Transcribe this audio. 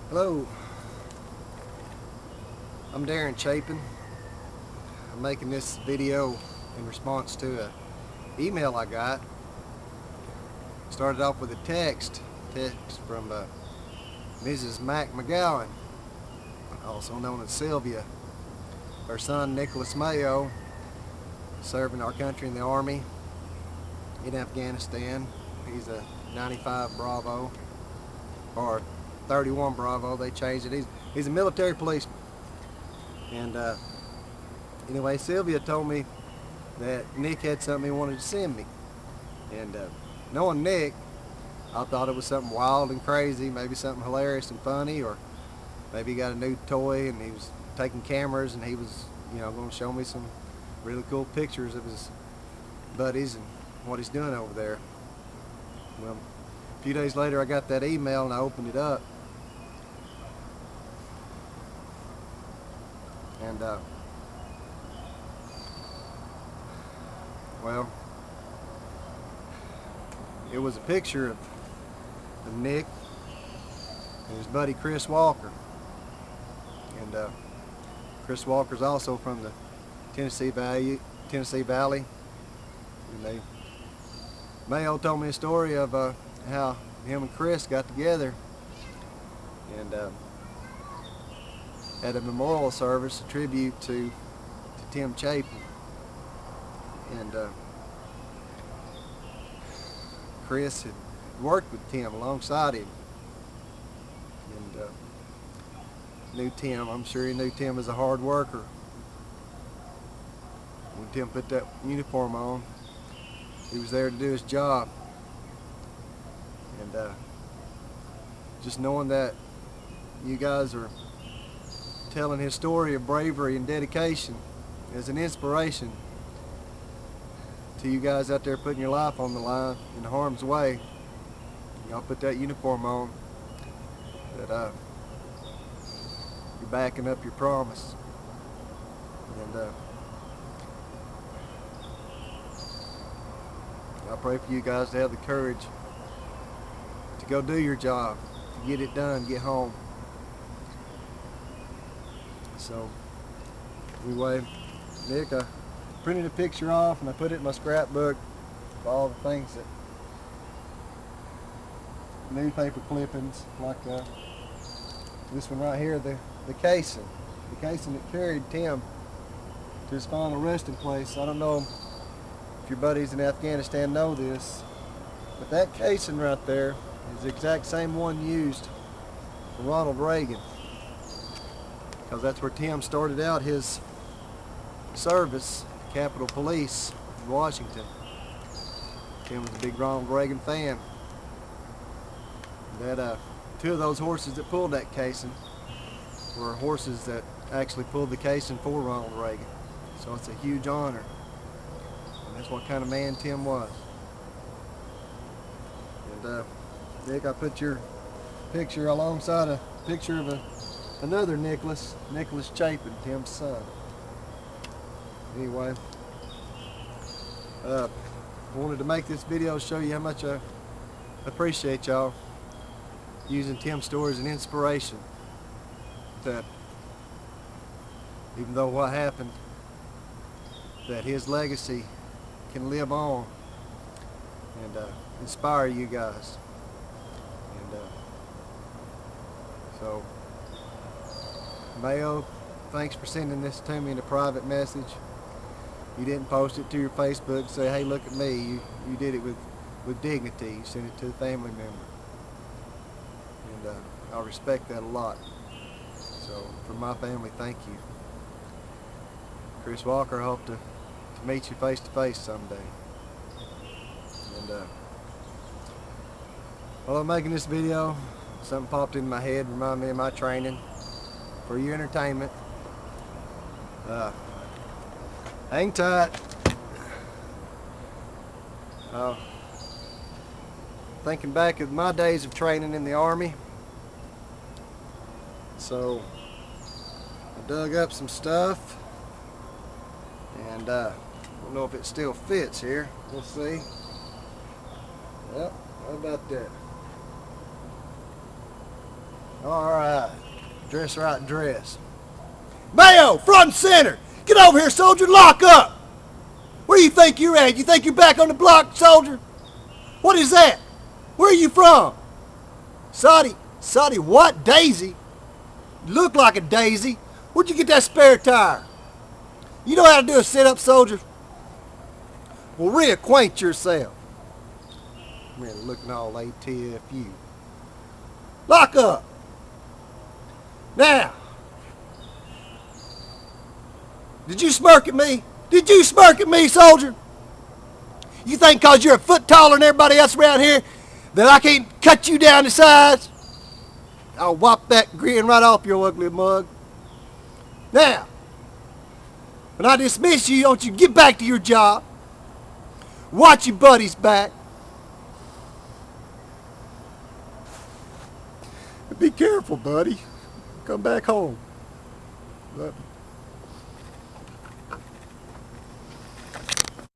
Hello, I'm Deron Chapin. I'm making this video in response to an email I got. Started off with a text from Mrs. Nic Mayo, also known as Sylvia. Her son Nic Mayo, serving our country in the Army in Afghanistan. He's a 95 Bravo, or 31 Bravo, they changed it. He's a military policeman. And anyway, Sylvia told me that Nic had something he wanted to send me. And knowing Nic, I thought it was something wild and crazy, maybe something hilarious and funny, or maybe he got a new toy and he was taking cameras and he was, going to show me some really cool pictures of his buddies and what he's doing over there. Well, a few days later I got that email and I opened it up. And well, it was a picture of Nic and his buddy Chris Walker. And Chris Walker's also from the Tennessee Valley. And Mayo told me a story of how him and Chris got together and had a memorial service, a tribute to Tim Chapin. And Chris had worked with Tim alongside him, and knew Tim. I'm sure he knew Tim as a hard worker. When Tim put that uniform on, he was there to do his job. And just knowing that you guys are telling his story of bravery and dedication as an inspiration to you guys out there putting your life on the line in harm's way. Y'all put that uniform on, that you're backing up your promise. And I pray for you guys to have the courage to go do your job, to get it done, get home. So anyway, Nic, I printed a picture off and I put it in my scrapbook of all the things that newspaper clippings, like this one right here, the casing that carried Tim to his final resting place. I don't know if your buddies in Afghanistan know this, but that casing right there is the exact same one used for Ronald Reagan, because that's where Tim started out his service, Capitol Police in Washington. Tim was a big Ronald Reagan fan. That two of those horses that pulled that casing were horses that actually pulled the casing for Ronald Reagan. So it's a huge honor. And that's what kind of man Tim was. And Nic, I put your picture alongside a picture of another Nicholas Chapin, Tim's son. Anyway, I wanted to make this video to show you how much I appreciate y'all using Tim's story as an inspiration, that even though what happened, that his legacy can live on and inspire you guys. And so Mayo, thanks for sending this to me in a private message. You didn't post it to your Facebook and say, hey, look at me. You did it with dignity. You sent it to a family member. And I respect that a lot. So from my family, thank you. Chris Walker, I hope to meet you face to face someday. And while I'm making this video, something popped in my head, reminded me of my training. For your entertainment, hang tight. Thinking back of my days of training in the Army, so I dug up some stuff, and I don't know if it still fits here. We'll see. Well, how about that? All right. Dress right dress. Mayo, front and center. Get over here, soldier. Lock up. Where you think you're at? You think you're back on the block, soldier? What is that? Where are you from? Saudi what? Daisy? You look like a daisy. Where'd you get that spare tire? You know how to do a sit-up, soldier? Well, reacquaint yourself. Man, looking all ATFU. Lock up. Now, did you smirk at me? Did you smirk at me, soldier? You think because you're a foot taller than everybody else around here that I can't cut you down to size? I'll whop that grin right off your ugly mug. Now, when I dismiss you, don't you get back to your job. Watch your buddies back. Be careful, buddy. Come back home. Love you.